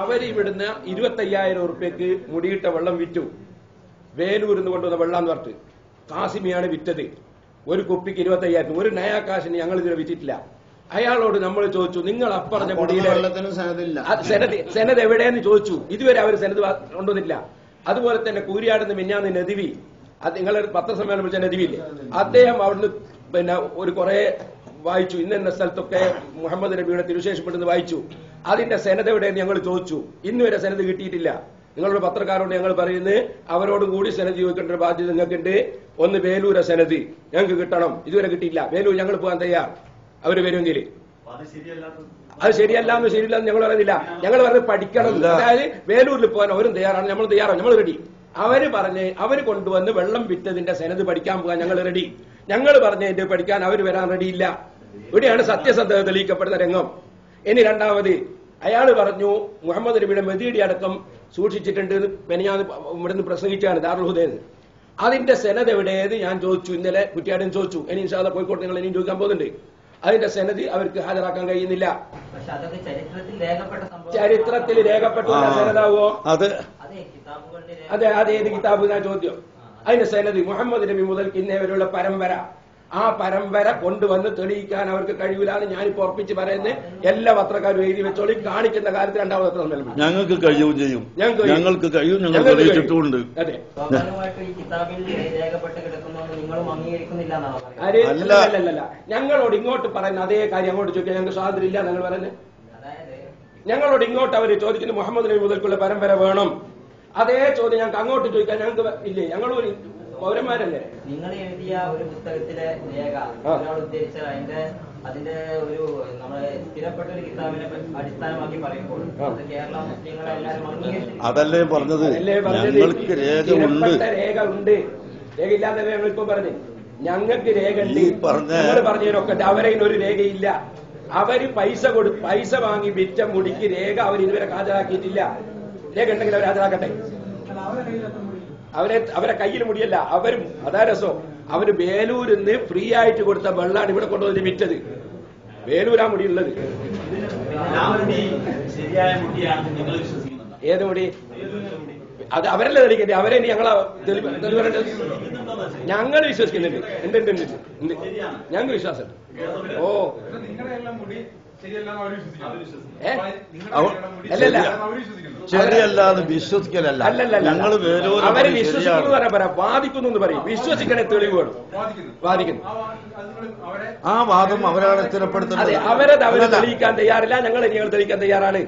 അവരിവിടുന്ന് 25,000 ഉറുപ്പ്യക്ക് മുടിയിട്ട വെള്ളം വിറ്റു. വേലൂരിൽ നിന്ന് കൊണ്ടുവന്ന വെള്ളം എന്ന് പറഞ്ഞിട്ട് കാസിമിയാണ് വിറ്റത്. ഒരു കുപ്പിക്ക് 25,000. ഒരു നയാ കാശിന് ഞങ്ങൾ ഇതിനെ വിറ്റിട്ടില്ല. അയാളോട് നമ്മൾ ചോദിച്ചു, നിങ്ങൾ അപ്പറഞ്ഞ മുടിയിലെ സെനത് എവിടെയെന്ന് ചോദിച്ചു. ഇതുവരെ അവർ സെനത് കൊണ്ടുവന്നില്ല. അതുപോലെ തന്നെ കൂരിയാടുന്ന മിഞ്ഞാന്ന് നദിവി, അത് നിങ്ങളൊരു പത്രസമ്മേളനം വിളിച്ച നദിവില്ലേ, അദ്ദേഹം അവിടുന്ന് ഒരു കുറെ വായിച്ചു. ഇന്ന സ്ഥലത്തൊക്കെ മുഹമ്മദ് നബിയുടെ തിരുശേഷപ്പെടുന്നത് വായിച്ചു. അതിന്റെ സെനത് എവിടെയെന്ന് ഞങ്ങൾ ചോദിച്ചു. ഇന്നുവരെ സെനത് കിട്ടിയിട്ടില്ല. നിങ്ങളുടെ പത്രക്കാരോട് ഞങ്ങൾ പറയുന്നത് അവരോടും കൂടി സെനത് ചോദിക്കേണ്ട ഒരു ബാധ്യത നിങ്ങൾക്കുണ്ട്. ഒന്ന് വേലൂരെ സെനത് ഞങ്ങൾക്ക് കിട്ടണം. ഇതുവരെ കിട്ടിയില്ല. വേലൂർ ഞങ്ങൾ പോകാൻ തയ്യാർ. അവര് വരുമെങ്കിൽ അത് ശരിയല്ലാന്ന് ശരിയില്ലാന്ന് ഞങ്ങൾ പറയുന്നില്ല. ഞങ്ങൾ പറഞ്ഞ് പഠിക്കണം. അതായത് വേലൂരിൽ പോകാൻ അവരും തയ്യാറാണ്, നമ്മൾ തയ്യാറാണ്, നമ്മൾ റെഡി. അവര് കൊണ്ടുവന്ന് വെള്ളം വിറ്റതിന്റെ സെനത് പഠിക്കാൻ പോകാൻ ഞങ്ങൾ റെഡി. ഞങ്ങൾ പറഞ്ഞതിന്റെ പഠിക്കാൻ അവർ വരാൻ റെഡിയില്ല. ഇവിടെയാണ് സത്യസന്ധത തെളിയിക്കപ്പെടുന്ന രംഗം. ഇനി രണ്ടാമത് അയാൾ പറഞ്ഞു മുഹമ്മദ് നബിയുടെ മെദീഡി അടക്കം സൂക്ഷിച്ചിട്ടുണ്ട്. ഞാൻ ഇവിടുന്ന് പ്രസംഗിച്ചാണ് ദാറുൽ ഹുദയിൽ. അതിന്റെ സെനത് എവിടെയെന്ന് ഞാൻ ചോദിച്ചു. ഇന്നലെ കുറ്റിയാടൻ ചോദിച്ചു. ഇനി ഇൻഷാ അല്ലാഹ് കോഴിക്കോട്ട് നിങ്ങൾ ഇനിയും ചോദിക്കാൻ പോകുന്നുണ്ട്. അതിന്റെ സെനത് അവർക്ക് ഹാജരാക്കാൻ കഴിയുന്നില്ല. ചരിത്രത്തിൽ രേഖപ്പെട്ട സെനതാവോ? അതെ, അതേത് കിതാബ് എന്നാ ചോദ്യം. അതിന്റെ സെനത് മുഹമ്മദ് നബി മുതൽ ഇന്നേ വരെയുള്ള പരമ്പര, ആ പരമ്പര കൊണ്ടുവന്ന് തെളിയിക്കാൻ അവർക്ക് കഴിയില്ലാന്ന് ഞാനിപ്പോ ഉറപ്പിച്ച് പറയുന്നത്. എല്ലാ പത്രക്കാരും എഴുതി വെച്ചോളി. കാണിക്കുന്ന കാര്യത്തിൽ രണ്ടാമത് പത്ര സമ്മേളനം ഞങ്ങൾക്ക് കഴിയും ചെയ്യും. ഞങ്ങൾക്ക് കഴിയും. ഞങ്ങൾ തെളിയിച്ചിട്ടുണ്ട്. അതെ, അല്ലല്ല, ഞങ്ങളോട് ഇങ്ങോട്ട് പറയുന്ന അതേ കാര്യം അങ്ങോട്ട് ചോദിക്കാൻ ഞങ്ങൾക്ക് സ്വാതന്ത്ര്യം ഇല്ല. ഞങ്ങൾ പറയുന്നത് ഞങ്ങളോട് ഇങ്ങോട്ട് അവർ ചോദിക്കുന്നത് മുഹമ്മദ് നബി മുതൽക്കുള്ള പരമ്പര വേണം. അതേ ചോദ്യം ഞങ്ങൾക്ക് അങ്ങോട്ട് ചോദിക്കാൻ ഞങ്ങൾക്ക് ഇല്ലേ? ഞങ്ങളൊരു പൗരന്മാരല്ലേ? നിങ്ങൾ എഴുതിയ ഒരു പുസ്തകത്തിലെ രേഖ ഉദ്ദേശിച്ച അതിന്റെ ഒരു നമ്മളെ സ്ഥിരപ്പെട്ട ഒരു കിതാബിനെ അടിസ്ഥാനമാക്കി പറയുമ്പോൾ കേരള മുസ്ലിങ്ങളെല്ലാവരും അതല്ലേ പറഞ്ഞത്. ഞങ്ങൾക്ക് രേഖ ഉണ്ട്. രേഖ ഇല്ലാതെ ഞങ്ങളിപ്പോ പറഞ്ഞു ഞങ്ങൾക്ക് രേഖ ഉണ്ട്. ഞങ്ങൾ പറഞ്ഞതിനൊക്കെ അവരെ ഒരു രേഖയില്ല. അവര് പൈസ വാങ്ങി വിറ്റ മുടിക്ക് രേഖ അവർ ഇതുവരെ ഹാജരാക്കിയിട്ടില്ല. രേഖ ഉണ്ടെങ്കിൽ അവർ ഹാജരാക്കട്ടെ. അവരെ കയ്യിൽ മുടിയല്ല. അവരും അതാ രസം. അവര് വേലൂരിൽ നിന്ന് ഫ്രീ ആയിട്ട് കൊടുത്ത വെള്ളാണ് ഇവിടെ കൊണ്ടുവന്ന് വിറ്റത്. വേലൂരാ മുടിയുള്ളത്. ഏത് മുടി? അത് അവരല്ലേ തെളിയിക്കണ്ടേ? അവരെ ഞങ്ങളെ തെളിവരേണ്ടത്. ഞങ്ങൾ വിശ്വസിക്കുന്നുണ്ട്. ഉണ്ട്. ഞങ്ങൾക്ക് വിശ്വാസമുണ്ട്. ഓ ശരിയല്ലാന്ന് വിശ്വസിക്കലല്ല. ഞങ്ങൾ അവരെ വിശ്വസിക്കുന്നു പറയാം, വാദിക്കുന്നു എന്ന് പറയും. വിശ്വസിക്കണേ തെളിവ് വേണം. വാദിക്കുന്നു. ആ വാദം അവരാണ് സ്ഥിരപ്പെടുത്തുന്നത്. അവരത് തെളിയിക്കാൻ തയ്യാറില്ല. ഞങ്ങൾ തെളിയിക്കാൻ തയ്യാറാണ്.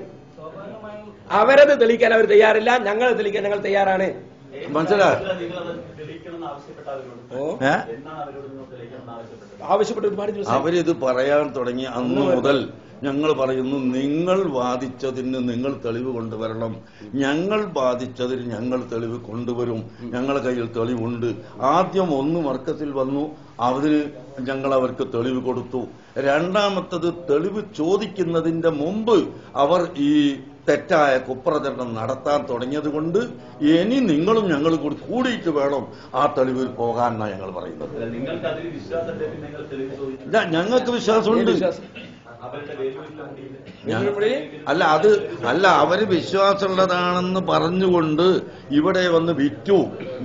അവരത് തെളിയിക്കാൻ അവർ തയ്യാറില്ല. ഞങ്ങൾ തെളിയിക്കാൻ ഞങ്ങൾ തയ്യാറാണ്. മനസ്സിലായോ? അവരിത് പറയാൻ തുടങ്ങി അന്ന് മുതൽ ഞങ്ങൾ പറയുന്നു, നിങ്ങൾ വാദിച്ചതിന് നിങ്ങൾ തെളിവ് കൊണ്ടുവരണം. ഞങ്ങൾ വാദിച്ചതിന് ഞങ്ങൾ തെളിവ് കൊണ്ടുവരും. ഞങ്ങളുടെ കയ്യിൽ തെളിവുണ്ട്. ആദ്യം ഒന്ന് മർക്കത്തിൽ വന്നു. അതിന് ഞങ്ങൾ അവർക്ക് തെളിവ് കൊടുത്തു. രണ്ടാമത്തത് തെളിവ് ചോദിക്കുന്നതിന്റെ മുമ്പ് അവർ ഈ തെറ്റായ കുപ്രചരണം നടത്താൻ തുടങ്ങിയത് കൊണ്ട് ഇനി നിങ്ങളും ഞങ്ങളും കൂടി കൂടിയിട്ട് വേണം ആ തെളിവിൽ പോകാൻ എന്നാണ് ഞങ്ങൾ പറയുന്നത്. ഞങ്ങൾക്ക് വിശ്വാസമുണ്ട്. അല്ല അവര് വിശ്വാസമുള്ളതാണെന്ന് പറഞ്ഞുകൊണ്ട് ഇവിടെ വന്ന് വിറ്റു.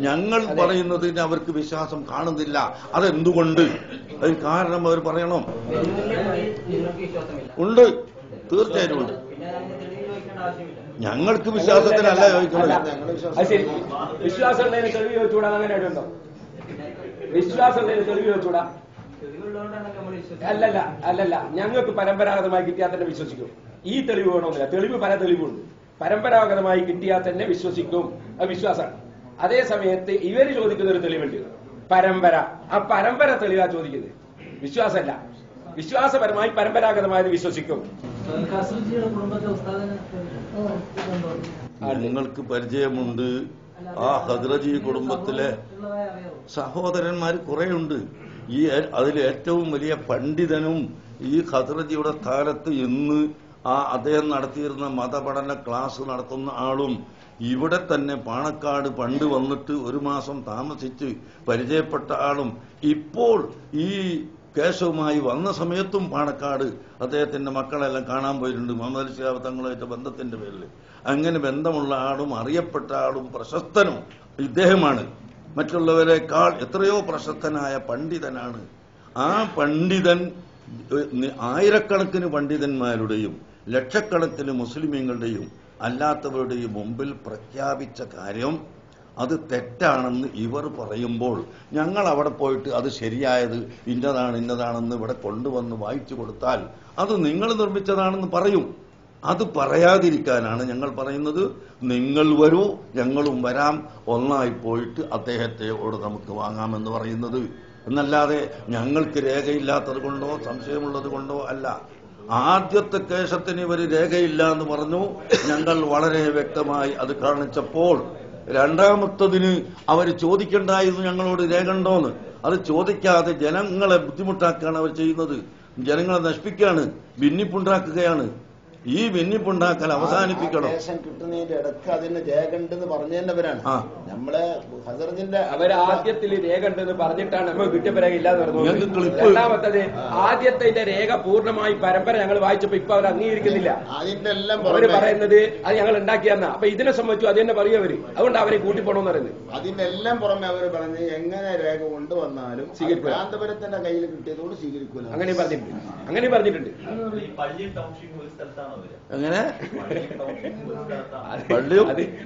ഞങ്ങൾ പറയുന്നതിന് അവർക്ക് വിശ്വാസം കാണുന്നില്ല. അതെന്തുകൊണ്ട്? അതിന് കാരണം അവർ പറയണം. ഉണ്ട്, തീർച്ചയായിട്ടും ഉണ്ട്. ഞങ്ങൾക്ക് വിശ്വാസത്തിനല്ല ചോദിക്കുന്നത്. വിശ്വാസം തെളിവ് ചോദിച്ചൂടാ. അങ്ങനെ ഉണ്ടോ? വിശ്വാസം തെളിവ് ചോദിച്ചൂടാ. അല്ലല്ല, ഞങ്ങൾക്ക് പരമ്പരാഗതമായി കിട്ടിയാൽ തന്നെ വിശ്വസിക്കും. ഈ തെളിവ് വേണമെന്നില്ല. തെളിവ് പല തെളിവുണ്ട്. പരമ്പരാഗതമായി കിട്ടിയാൽ തന്നെ വിശ്വസിക്കും. അത് വിശ്വാസമാണ്. അതേ സമയത്ത് ഇവര് ചോദിക്കുന്ന ഒരു തെളിവുണ്ട്, പരമ്പര. ആ പരമ്പര തെളിവാ ചോദിക്കുന്നത്, വിശ്വാസമല്ല. വിശ്വാസപരമായി പരമ്പരാഗതമായത് വിശ്വസിക്കും. നിങ്ങൾക്ക് പരിചയമുണ്ട്. ആ ഹദ്രജി കുടുംബത്തിലെ സഹോദരന്മാർ കുറെയുണ്ട്. അതിൽ ഏറ്റവും വലിയ പണ്ഡിതനും ഈ ഖദ്റജിയുടെ സ്ഥാനത്ത് ഇന്ന് അദ്ദേഹം നടത്തിയിരുന്ന മതപഠന ക്ലാസ് നടത്തുന്ന ആളും ഇവിടെ തന്നെ പാണക്കാട് പണ്ട് വന്നിട്ട് ഒരു മാസം താമസിച്ച് പരിചയപ്പെട്ട ആളും ഇപ്പോൾ ഈ കേശവുമായി വന്ന സമയത്തും പാണക്കാട് അദ്ദേഹത്തിന്റെ മക്കളെല്ലാം കാണാൻ പോയിട്ടുണ്ട്. മുഹമ്മദ് അലി ശിഹാബ് തങ്ങളുമായിട്ട് ബന്ധത്തിന്റെ പേരിൽ. അങ്ങനെ ബന്ധമുള്ള ആളും അറിയപ്പെട്ട ആളും പ്രശസ്തനും ഇദ്ദേഹമാണ്. മറ്റുള്ളവരെക്കാൾ എത്രയോ പ്രശസ്തനായ പണ്ഡിതനാണ്. ആ പണ്ഡിതൻ ആയിരക്കണക്കിന് പണ്ഡിതന്മാരുടെയും ലക്ഷക്കണക്കിന് മുസ്ലിമീങ്ങളുടെയും അല്ലാത്തവരുടെയും മുമ്പിൽ പ്രഖ്യാപിച്ച കാര്യം അത് തെറ്റാണെന്ന് ഇവർ പറയുമ്പോൾ ഞങ്ങൾ അവിടെ പോയിട്ട് അത് ശരിയായത് ഇന്നതാണെന്ന് ഇവിടെ കൊണ്ടുവന്ന് വായിച്ചു കൊടുത്താൽ അത് നിങ്ങൾ നിർമ്മിച്ചതാണെന്ന് പറയും. അത് പറയാതിരിക്കാനാണ് ഞങ്ങൾ പറയുന്നത്, നിങ്ങൾ വരൂ, ഞങ്ങളും വരാം, ഒന്നായി പോയിട്ട് അദ്ദേഹത്തെയോട് നമുക്ക് വാങ്ങാമെന്ന് പറയുന്നത്. എന്നല്ലാതെ ഞങ്ങൾക്ക് രേഖയില്ലാത്തത് കൊണ്ടോ സംശയമുള്ളത് കൊണ്ടോ അല്ല. ആദ്യത്തെ കേസത്തിന് ഇവർ രേഖയില്ല എന്ന് പറഞ്ഞു. ഞങ്ങൾ വളരെ വ്യക്തമായി അത് കാണിച്ചപ്പോൾ രണ്ടാമത്തതിന് അവർ ചോദിക്കണ്ടായിരുന്നു ഞങ്ങളോട് രേഖ ഉണ്ടോന്ന്. അത് ചോദിക്കാതെ ജനങ്ങളെ ബുദ്ധിമുട്ടാക്കുകയാണ് അവർ ചെയ്യുന്നത്. ജനങ്ങളെ നശിപ്പിക്കുകയാണ്, ഭിന്നിപ്പുണ്ടാക്കുകയാണ്. ഈ ഭിന്നിപ്പുണ്ടാക്കൽ അവസാനിപ്പിക്കണം. കിട്ടുന്നതിന്റെ ഇടക്ക് അതിന് രേഖ ഉണ്ടെന്ന് പറഞ്ഞവരാണ് നമ്മളെ ഹസറജിന്റെ. ആദ്യത്തിൽ രേഖ ഉണ്ടെന്ന് പറഞ്ഞിട്ടാണ് നമ്മൾ കിട്ടിയപ്പോ രേഖ ഇല്ലാന്ന് പറഞ്ഞു. രണ്ടാമത്തത് ആദ്യത്തെ രേഖ പൂർണ്ണമായി പരമ്പര ഞങ്ങൾ വായിച്ചപ്പോ ഇപ്പൊ അവർ അംഗീകരിക്കുന്നില്ല. അതിന്റെ എല്ലാം അവര് പറയുന്നത് അത് ഞങ്ങൾ ഉണ്ടാക്കിയെന്നാ. അപ്പൊ ഇതിനെ സംബന്ധിച്ചു അത് തന്നെ പറയും അവര്. അതുകൊണ്ട് അവരെ കൂട്ടിപ്പോണെന്ന് പറയുന്നത്. അതിന്റെ എല്ലാം പുറമെ അവര് പറഞ്ഞ് എങ്ങനെ രേഖ കൊണ്ടുവന്നാലും കാന്തപുരത്തിന്റെ കയ്യിൽ കിട്ടിയതോട് സ്വീകരിക്കൂല. അങ്ങനെ പറഞ്ഞിട്ടുണ്ട്. അങ്ങനെ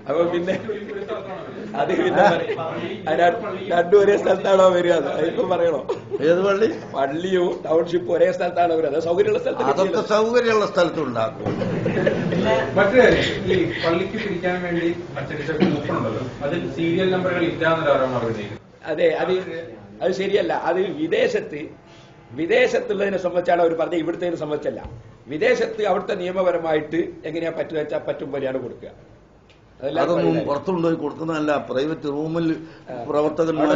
അപ്പൊ പിന്നെ അത് രണ്ടും ഒരേ സ്ഥലത്താണോ വരിക? ഇപ്പൊ പറയണോ? ഏത് പള്ളി? പള്ളിയും ടൗൺഷിപ്പും ഒരേ സ്ഥലത്താണ് വരുന്നത്. സൗകര്യമുള്ള സ്ഥലത്ത് അതൊക്കെ സൗകര്യമുള്ള സ്ഥലത്തുണ്ടാക്കും. മറ്റു കാര്യം, ഈ പള്ളിക്ക് പിരിക്കാൻ വേണ്ടി അച്ചടിച്ച കൂപ്പണുണ്ടല്ലോ, അതിൽ സീരിയൽ നമ്പറുകൾ ഇല്ലാന്നൊരാളാണ്. അതെ, അത് ശരിയല്ല. അത് വിദേശത്തുള്ളതിനെ സംബന്ധിച്ചാണ് അവർ പറഞ്ഞത്, ഇവിടുത്തെ സംബന്ധിച്ചല്ല. വിദേശത്ത് അവിടുത്തെ നിയമപരമായിട്ട് എങ്ങനെയാ പറ്റുവെച്ചാൽ പറ്റും പോലെയാണ് കൊടുക്കുക. അതൊന്നും പുറത്തുകൊണ്ടുപോയി കൊടുക്കുന്നതല്ല, പ്രൈവറ്റ് റൂമിൽ പ്രവർത്തകന്മാർ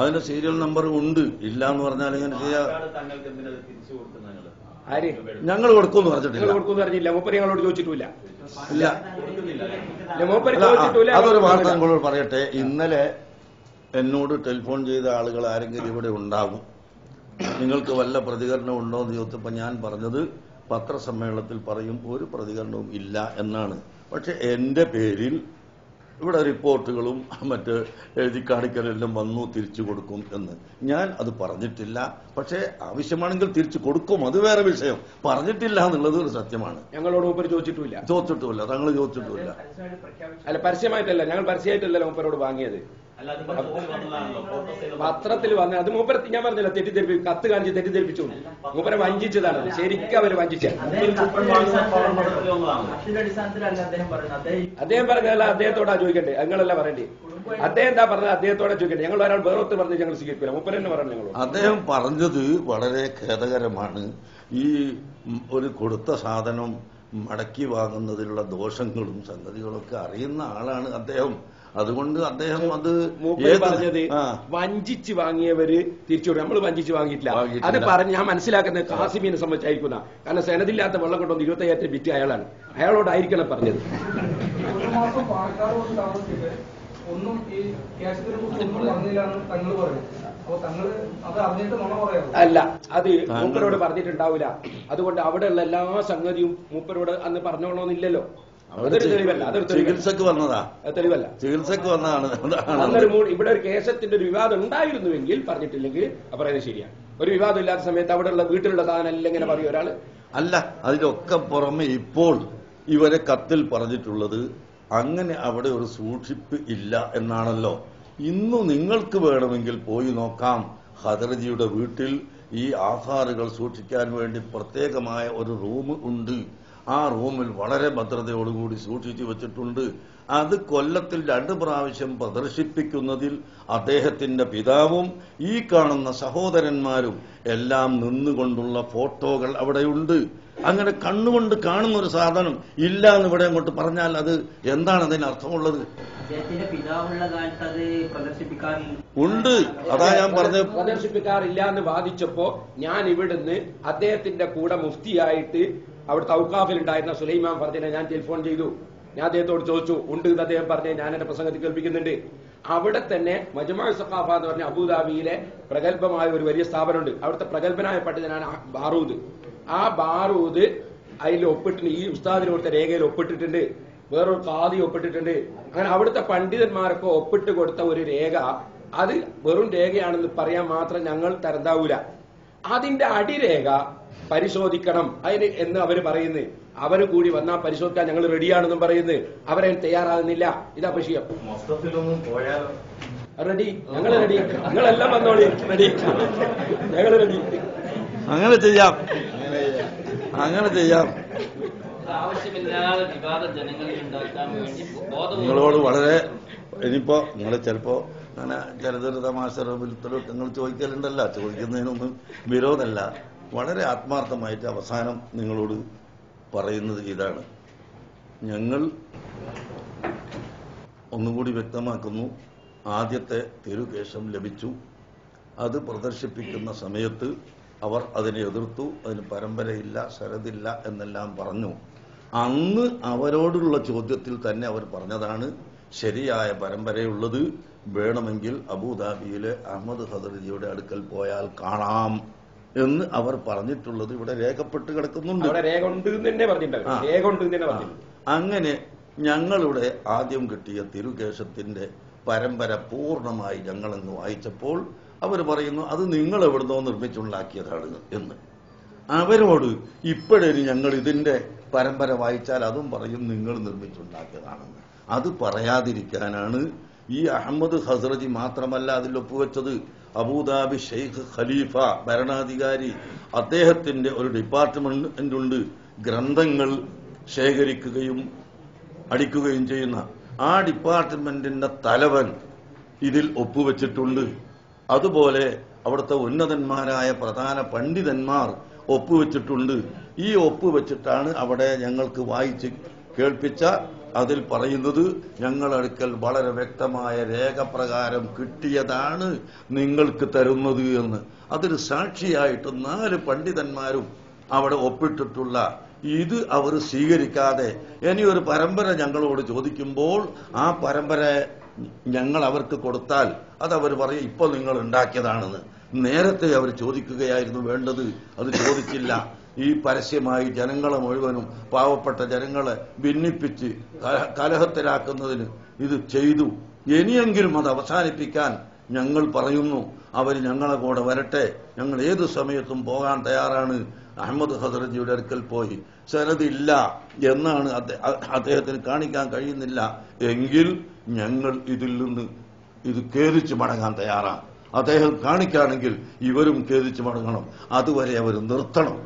അതിന്റെ സീരിയൽ നമ്പർ ഉണ്ട്. ഇല്ല എന്ന് പറഞ്ഞാൽ ഇങ്ങനെ ചെയ്യാം. ഞങ്ങൾ കൊടുക്കുമെന്ന് പറഞ്ഞില്ല. മൂപ്പര് ഞങ്ങളോട് ചോദിച്ചിട്ടില്ല. ഇല്ല, അതൊരു വാർത്ത നിങ്ങളോട് പറയട്ടെ. ഇന്നലെ എന്നോട് ടെലിഫോൺ ചെയ്ത ആളുകൾ ആരെങ്കിലും ഇവിടെ ഉണ്ടാകും, നിങ്ങൾക്ക് വല്ല പ്രതികരണം ഉണ്ടോ എന്ന് ചോദിച്ചപ്പോൾ ഞാൻ പറഞ്ഞത് പത്രസമ്മേളനത്തിൽ പറയും ഒരു പ്രതികരണവും ഇല്ല എന്നാണ്. പക്ഷെ എന്റെ പേരിൽ ഇവിടെ റിപ്പോർട്ടുകളും മറ്റ് എഴുതി കാണിക്കലെല്ലാം വന്നു, തിരിച്ചു കൊടുക്കും എന്ന് ഞാൻ അത് പറഞ്ഞിട്ടില്ല. പക്ഷേ ആവശ്യമാണെങ്കിൽ തിരിച്ചു കൊടുക്കും, അത് വേറെ വിഷയം. പറഞ്ഞിട്ടില്ല എന്നുള്ളത് ഒരു സത്യമാണ്. ഞങ്ങളോട് മൂപ്പര് ചോദിച്ചിട്ടില്ല. തങ്ങൾ ചോദിച്ചിട്ടുമില്ല. അല്ല, പരസ്യമായിട്ടല്ല, ഞങ്ങൾ പരസ്യമായിട്ടല്ല മൂപ്പരോട് വാങ്ങിയത്. പത്രത്തിൽ വന്ന അത് മൂപ്പര ഞാൻ പറഞ്ഞില്ല, കത്ത് കാണിച്ച് തെറ്റിദ്ധരിപ്പിച്ചു. മൂപ്പരെ വഞ്ചിച്ചതാണ്. ശരിക്കും അവര് വഞ്ചിച്ച. അദ്ദേഹം പറഞ്ഞല്ല, അദ്ദേഹത്തോടാ ചോദിക്കണ്ടേ, ഞങ്ങളല്ല പറയണ്ടേ. അദ്ദേഹം എന്താ പറഞ്ഞത് അദ്ദേഹത്തോടെ ചോദിക്കണ്ടേ. ഞങ്ങൾ ഒരാൾ വേറൊത്ത് പറഞ്ഞ് ഞങ്ങൾ സ്വീകരിക്കില്ല. മൂപ്പര തന്നെ പറഞ്ഞു. ഞങ്ങളോട് അദ്ദേഹം പറഞ്ഞത് വളരെ ഖേദകരമാണ്. ഈ ഒരു കൊടുത്ത സാധനം മടക്കി വാങ്ങുന്നതിലുള്ള ദോഷങ്ങളും സംഗതികളൊക്കെ അറിയുന്ന ആളാണ് അദ്ദേഹം. അതുകൊണ്ട് അദ്ദേഹം അത് പറഞ്ഞത് വഞ്ചിച്ച് വാങ്ങിയവര് തിരിച്ചു കൊടുക്കും. നമ്മൾ വഞ്ചിച്ച് വാങ്ങിയിട്ടില്ല. അത് പറഞ്ഞ് ഞാൻ മനസ്സിലാക്കുന്നത് കാസിമിനെ സംബന്ധിച്ചായിരിക്കുന്ന. കാരണം സെനതില്ലാത്ത വെള്ളം കൊണ്ടുവന്ന് 25,000 വിറ്റ് അയാളാണ്. അയാളോടായിരിക്കണം പറഞ്ഞത്. ഒന്നും ഈ കേസത്തിനെ കുറിച്ച് ഒന്നും പറഞ്ഞില്ലാന്ന് തങ്ങൾ പറയും. അപ്പൊ തങ്ങൾ അത് അറിഞ്ഞിട്ട് നുണ പറയാം. അല്ല, അത് മൂപ്പരോട് പറഞ്ഞിട്ടുണ്ടാവില്ല. അതുകൊണ്ട് അവിടെയുള്ള എല്ലാ സംഗതിയും മൂപ്പരോട് അന്ന് പറഞ്ഞോളന്നില്ലല്ലോ. അതൊരു തെളിവല്ല. അതൊരു ചികിത്സക്ക് വന്നതാ, തെളിവല്ല. ചികിത്സക്ക് വന്നതാണ്. ഇവിടെ ഒരു കേസത്തിന്റെ ഒരു വിവാദം ഉണ്ടായിരുന്നുവെങ്കിൽ പറഞ്ഞിട്ടില്ലെങ്കിൽ പറയുന്നത് ശരിയാണ്. ഒരു വിവാദം ഇല്ലാത്ത സമയത്ത് അവിടെയുള്ള വീട്ടിലുള്ള സാധനം എല്ലാം ഇങ്ങനെ പറയും ഒരാള്. അല്ല, അതിലൊക്കെ പുറമെ ഇപ്പോൾ ഇവരെ കത്തിൽ പറഞ്ഞിട്ടുള്ളത് അങ്ങനെ അവിടെ ഒരു സൂക്ഷിപ്പ് ഇല്ല എന്നാണല്ലോ. ഇന്നു നിങ്ങൾക്ക് വേണമെങ്കിൽ പോയി നോക്കാം. ഹദർജിയുടെ വീട്ടിൽ ഈ ആധാറുകൾ സൂക്ഷിക്കാൻ വേണ്ടി പ്രത്യേകമായ ഒരു റൂം ഉണ്ട്. ആ റൂമിൽ വളരെ ഭദ്രതയോടുകൂടി സൂക്ഷിച്ചു വെച്ചിട്ടുണ്ട്. അത് കൊല്ലത്തിൽ 2 പ്രാവശ്യം പ്രദർശിപ്പിക്കുന്നതിൽ അദ്ദേഹത്തിന്റെ പിതാവും ഈ കാണുന്ന സഹോദരന്മാരും എല്ലാം നിന്നുകൊണ്ടുള്ള ഫോട്ടോകൾ അവിടെയുണ്ട്. അങ്ങനെ കണ്ണുകൊണ്ട് കാണുന്ന ഒരു സാധനം ഇല്ല എന്ന് ഇവിടെ അങ്ങോട്ട് പറഞ്ഞാൽ അത് എന്താണ് അതിന് അർത്ഥമുള്ളത്? ഉണ്ട്. അതാ ഞാൻ പറഞ്ഞത്, പ്രദർശിപ്പിക്കാറില്ല എന്ന് വാദിച്ചപ്പോ ഞാൻ ഇവിടുന്ന് അദ്ദേഹത്തിന്റെ കൂടെ മുഫ്തിയായിട്ട് അവിടെ തൗക്കാഫിലുണ്ടായിരുന്ന സുലൈമാൻ ഫർദിനെ ഞാൻ ടെലിഫോൺ ചെയ്തു. ഞാൻ അദ്ദേഹത്തോട് ചോദിച്ചു, ഉണ്ട് എന്ന് അദ്ദേഹം പറഞ്ഞ് ഞാൻ എന്റെ പ്രസംഗത്തിൽ കേൾപ്പിക്കുന്നുണ്ട്. അവിടെ തന്നെ മജ്മഅ സഖാഫ എന്ന് പറഞ്ഞ അബുദാബിയിലെ പ്രഗത്ഭമായ ഒരു വലിയ സ്ഥാപനമുണ്ട്. അവിടുത്തെ പ്രഗത്ഭനായ പണ്ഡിതനാണ് ബാറൂദ്. ആ ബാറൂദ് അതിൽ ഒപ്പിട്ടുണ്ട്, ഈ ഉസ്താദിന് കൊടുത്ത രേഖയിൽ ഒപ്പിട്ടിട്ടുണ്ട്, വേറൊരു ഖാദി ഒപ്പിട്ടിട്ടുണ്ട്. അങ്ങനെ അവിടുത്തെ പണ്ഡിതന്മാർക്ക് ഒപ്പിട്ട് കൊടുത്ത ഒരു രേഖ അത് വെറും രേഖയാണെന്ന് പറയാൻ മാത്രം ഞങ്ങൾ തരണ്ടാവൂല. അതിന്റെ അടിരേഖ പരിശോധിക്കണം അതിന് എന്ന് അവര് പറയുന്നത്. അവര് കൂടി വന്നാൽ പരിശോധിക്കാൻ ഞങ്ങൾ റെഡിയാണെന്നും പറയുന്നത്. അവരെ തയ്യാറാകുന്നില്ല. ഇതാ വിഷയം. റെഡി, ഞങ്ങൾ റെഡി, നിങ്ങളെല്ലാം വന്നോളി. റെഡി, ഞങ്ങൾ റെഡി. അങ്ങനെ ചെയ്യാം, അങ്ങനെ ചെയ്യാം. ആവശ്യമില്ലാതെ വിവാദം ജനങ്ങളിൽ ഉണ്ടാക്കാൻ വേണ്ടി നിങ്ങളോട് വളരെ ഇനിയിപ്പോ നിങ്ങൾ ചിലപ്പോ അങ്ങനെ ചിലതൊരു തമാശ രൂപത്തിലോട്ട് നിങ്ങൾ ചോദിക്കലുണ്ടല്ല, ചോദിക്കുന്നതിനൊന്നും വിരോധമല്ല. വളരെ ആത്മാർത്ഥമായിട്ട് അവസാനം നിങ്ങളോട് പറയുന്നത് ഇതാണ്. ഞങ്ങൾ ഒന്നുകൂടി വ്യക്തമാക്കുന്നു, ആദ്യത്തെ തിരുകേശം ലഭിച്ചു. അത് പ്രദർശിപ്പിക്കുന്ന സമയത്ത് അവർ അതിനെ എതിർത്തു. അതിന് പരമ്പരയില്ല, ശരതില്ല എന്നെല്ലാം പറഞ്ഞു. അന്ന് അവരോടുള്ള ചോദ്യത്തിൽ തന്നെ അവർ പറഞ്ഞതാണ് ശരിയായ പരമ്പരയുള്ളത്, വേണമെങ്കിൽ അബുദാബിയിലെ അഹമ്മദ് ഖദർജിയുടെ അടുക്കൽ പോയാൽ കാണാം എന്ന് അവർ പറഞ്ഞിട്ടുള്ളത് ഇവിടെ രേഖപ്പെട്ട് കിടക്കുന്നുണ്ട്. അങ്ങനെ ഞങ്ങളുടെ ആദ്യം കിട്ടിയ തിരുകേശത്തിന്റെ പരമ്പര പൂർണ്ണമായി ഞങ്ങളെന്ന് വായിച്ചപ്പോൾ അവർ പറയുന്നു അത് നിങ്ങൾ എവിടുന്നോ നിർമ്മിച്ചുണ്ടാക്കിയതാണ് എന്ന്. അവരോട് ഇപ്പോഴേന് ഞങ്ങൾ ഇതിന്റെ പരമ്പര വായിച്ചാൽ അതും പറയും നിങ്ങൾ നിർമ്മിച്ചുണ്ടാക്കിയതാണെന്ന്. അത് പറയാതിരിക്കാനാണ് ഈ അഹമ്മദ് ഖസ്റജി മാത്രമല്ല അതിൽ ഒപ്പുവെച്ചത്. അബുദാബി ഷെയ്ഖ് ഖലീഫ ഭരണാധികാരി, അദ്ദേഹത്തിന്റെ ഒരു ഡിപ്പാർട്ട്മെന്റ് ഉണ്ട്, ഗ്രന്ഥങ്ങൾ ശേഖരിക്കുകയും അടിക്കുകയും ചെയ്യുന്ന. ആ ഡിപ്പാർട്ട്മെന്റിന്റെ തലവൻ ഇതിൽ ഒപ്പുവെച്ചിട്ടുണ്ട്. അതുപോലെ അവിടുത്തെ ഉന്നതന്മാരായ പ്രധാന പണ്ഡിതന്മാർ ഒപ്പുവെച്ചിട്ടുണ്ട്. ഈ ഒപ്പുവെച്ചിട്ടാണ് അവിടെ ഞങ്ങൾക്ക് വായിച്ച് കേൾപ്പിച്ച. അതിൽ പറയുന്നത് ഞങ്ങളടുക്കൽ വളരെ വ്യക്തമായ രേഖപ്രകാരം കിട്ടിയതാണ് നിങ്ങൾക്ക് തരുന്നത് എന്ന്. അതിന് സാക്ഷിയായിട്ട് 4 പണ്ഡിതന്മാരും അവിടെ ഒപ്പിട്ടിട്ടുള്ള ഇത് അവർ സ്വീകരിക്കാതെ ഇനി ഒരു പരമ്പര ഞങ്ങളോട് ചോദിക്കുമ്പോൾ ആ പരമ്പര ഞങ്ങൾ അവർക്ക് കൊടുത്താൽ അതവർ പറയും ഇപ്പൊ നിങ്ങൾ ഉണ്ടാക്കിയതാണെന്ന്. നേരത്തെ അവർ ചോദിക്കുകയായിരുന്നു വേണ്ടത്, അത് ചോദിച്ചില്ല. ഈ പരസ്യമായി ജനങ്ങളെ മുഴുവനും പാവപ്പെട്ട ജനങ്ങളെ ഭിന്നിപ്പിച്ച് കലഹത്തിലാക്കുന്നതിന് ഇത് ചെയ്തു. ഇനിയെങ്കിലും അത് അവസാനിപ്പിക്കാൻ ഞങ്ങൾ പറയുന്നു. അവർ ഞങ്ങളെ കൂടെ വരട്ടെ, ഞങ്ങൾ ഏതു സമയത്തും പോകാൻ തയ്യാറാണ്. അഹമ്മദ് ഖസ്റജിയുടെ അടുക്കൽ പോയി സനദില്ല എന്നാണ് അദ്ദേഹത്തിന് കാണിക്കാൻ കഴിയുന്നില്ല എങ്കിൽ ഞങ്ങൾ ഇതിൽ നിന്ന് ഇത് ഖേദിച്ച് മടങ്ങാൻ തയ്യാറാണ്. അദ്ദേഹം കാണിക്കുകയാണെങ്കിൽ ഇവരും ഖേദിച്ച് മടങ്ങണം. അതുവരെ അവർ നിർത്തണം,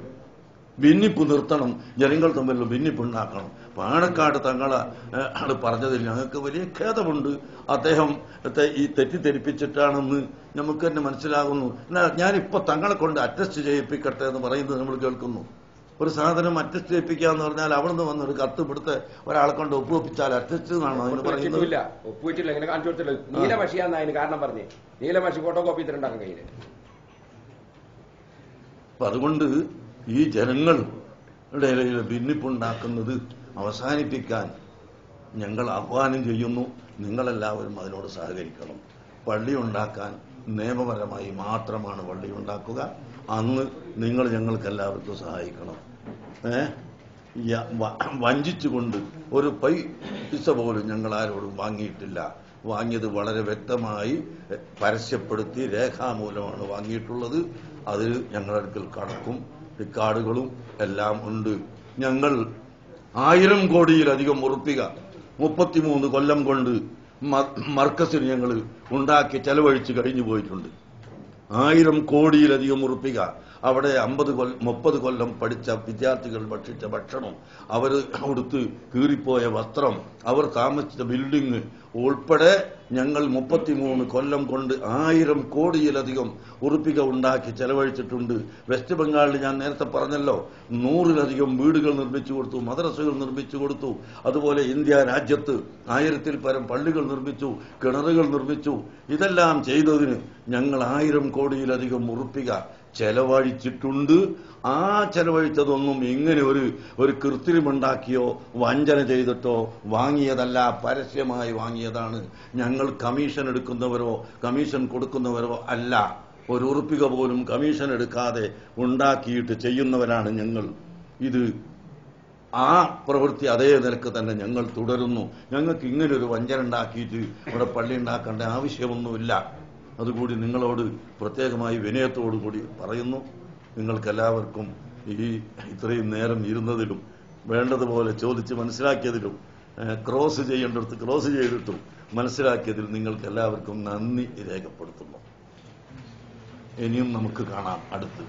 ഭിന്നിപ്പ് നിർത്തണം, ജനങ്ങൾ തമ്മിലുള്ള ഭിന്നിപ്പുണ്ടാക്കണം. പാണക്കാട് തങ്ങളാണ് പറഞ്ഞതിൽ ഞങ്ങൾക്ക് വലിയ ഖേദമുണ്ട്. അദ്ദേഹം ഈ തെറ്റിദ്ധരിപ്പിച്ചിട്ടാണെന്ന് നമുക്ക് തന്നെ മനസ്സിലാകുന്നു. ഞാനിപ്പോ തങ്ങളെ കൊണ്ട് അറ്റസ്റ്റ് ചെയ്യിപ്പിക്കട്ടെ എന്ന് പറയുന്നത് നമ്മൾ കേൾക്കുന്നു. ഒരു സാധനം അറ്റസ്റ്റ് ചെയ്യിപ്പിക്കുക എന്ന് പറഞ്ഞാൽ അവിടുന്ന് വന്നൊരു കത്ത് ഇവിടുത്തെ ഒരാളെ കൊണ്ട് ഒപ്പുവെപ്പിച്ചാൽ അറ്റസ്റ്റ് എന്നാണോ അതിന് പറയുന്നത്? ഒപ്പുവെച്ചില്ല, ഇങ്ങനെ കാണിച്ചു കൊടുത്തില്ല. നീലമഷിയാന്ന് അതിന് കാരണം പറഞ്ഞേ, നീലമഷി ഫോട്ടോ കോപ്പി ഇത്തിട്ടുണ്ടാക്കാൻ കയ്യില്. അപ്പൊ അതുകൊണ്ട് ഈ ജനങ്ങളുടെ ഇടയിൽ ഭിന്നിപ്പുണ്ടാക്കുന്നത് അവസാനിപ്പിക്കാൻ ഞങ്ങൾ ആഹ്വാനം ചെയ്യുന്നു. നിങ്ങളെല്ലാവരും അതിനോട് സഹകരിക്കണം. പള്ളി ഉണ്ടാക്കാൻ നിയമപരമായി മാത്രമാണ് പള്ളി ഉണ്ടാക്കുക. അന്ന് നിങ്ങൾ ഞങ്ങൾക്കെല്ലാവർക്കും സഹായിക്കണം. വഞ്ചിച്ചുകൊണ്ട് ഒരു പൈസ പോലും ഞങ്ങൾ ആരോടും വാങ്ങിയിട്ടില്ല. വാങ്ങിയത് വളരെ വ്യക്തമായി പരസ്യപ്പെടുത്തി രേഖാമൂലമാണ് വാങ്ങിയിട്ടുള്ളത്. അതിൽ ഞങ്ങളുടെ അടുക്കൽ കണക്കും റിക്കാർഡുകളും എല്ലാം ഉണ്ട്. ഞങ്ങൾ 1000 കോടിയിലധികം ഉറുപ്പിക 33 കൊല്ലം കൊണ്ട് മർക്കസിന് ഞങ്ങൾ ഉണ്ടാക്കി ചെലവഴിച്ച് കഴിഞ്ഞു പോയിട്ടുണ്ട്. 1000 കോടിയിലധികം ഉറുപ്പിക അവിടെ 30 കൊല്ലം പഠിച്ച വിദ്യാർത്ഥികൾ ഭക്ഷിച്ച ഭക്ഷണം, അവർ കൊടുത്ത് കീറിപ്പോയ വസ്ത്രം, അവർ താമസിച്ച ബിൽഡിംഗ് ഉൾപ്പെടെ ഞങ്ങൾ 33 കൊല്ലം കൊണ്ട് 1000 കോടിയിലധികം ഉറുപ്പിക ഉണ്ടാക്കി ചെലവഴിച്ചിട്ടുണ്ട്. വെസ്റ്റ് ബംഗാളിൽ ഞാൻ നേരത്തെ പറഞ്ഞല്ലോ 100-ലധികം വീടുകൾ നിർമ്മിച്ചു കൊടുത്തു, മദ്രസകൾ നിർമ്മിച്ചു കൊടുത്തു. അതുപോലെ ഇന്ത്യ രാജ്യത്ത് 1000-ൽ പരം പള്ളികൾ നിർമ്മിച്ചു, കിണറുകൾ നിർമ്മിച്ചു. ഇതെല്ലാം ചെയ്തതിന് ഞങ്ങൾ 1000 കോടിയിലധികം ഉറുപ്പിക ചെലവഴിച്ചിട്ടുണ്ട്. ആ ചെലവഴിച്ചതൊന്നും ഇങ്ങനെ ഒരു കൃത്രിമുണ്ടാക്കിയോ വഞ്ചന ചെയ്തിട്ടോ വാങ്ങിയതല്ല, പരസ്യമായി വാങ്ങിയതാണ്. ഞങ്ങൾ കമ്മീഷൻ എടുക്കുന്നവരോ കമ്മീഷൻ കൊടുക്കുന്നവരോ അല്ല. ഒരു ഉറുപ്പിക പോലും കമ്മീഷൻ എടുക്കാതെ ഉണ്ടാക്കിയിട്ട് ചെയ്യുന്നവരാണ് ഞങ്ങൾ. ഇത് ആ പ്രവൃത്തി അതേ നിലക്ക് തന്നെ ഞങ്ങൾ തുടരുന്നു. ഞങ്ങൾക്ക് ഇങ്ങനൊരു വഞ്ചന ഉണ്ടാക്കിയിട്ട് ഇവിടെ പള്ളി ഉണ്ടാക്കേണ്ട ആവശ്യമൊന്നുമില്ല. അതുകൂടി നിങ്ങളോട് പ്രത്യേകമായി വിനയത്തോടു കൂടി പറയുന്നു. നിങ്ങൾക്കെല്ലാവർക്കും ഇത്രയും നേരം ഇരുന്നതിലും വേണ്ടതുപോലെ ചോദിച്ച് മനസ്സിലാക്കിയതിലും ക്രോസ് ചെയ്യേണ്ടടുത്ത് ക്രോസ് ചെയ്തിട്ടും മനസ്സിലാക്കിയതിൽ നിങ്ങൾക്ക് എല്ലാവർക്കും നന്ദി രേഖപ്പെടുത്തുന്നു. ഇനിയും നമുക്ക് കാണാം അടുത്ത്.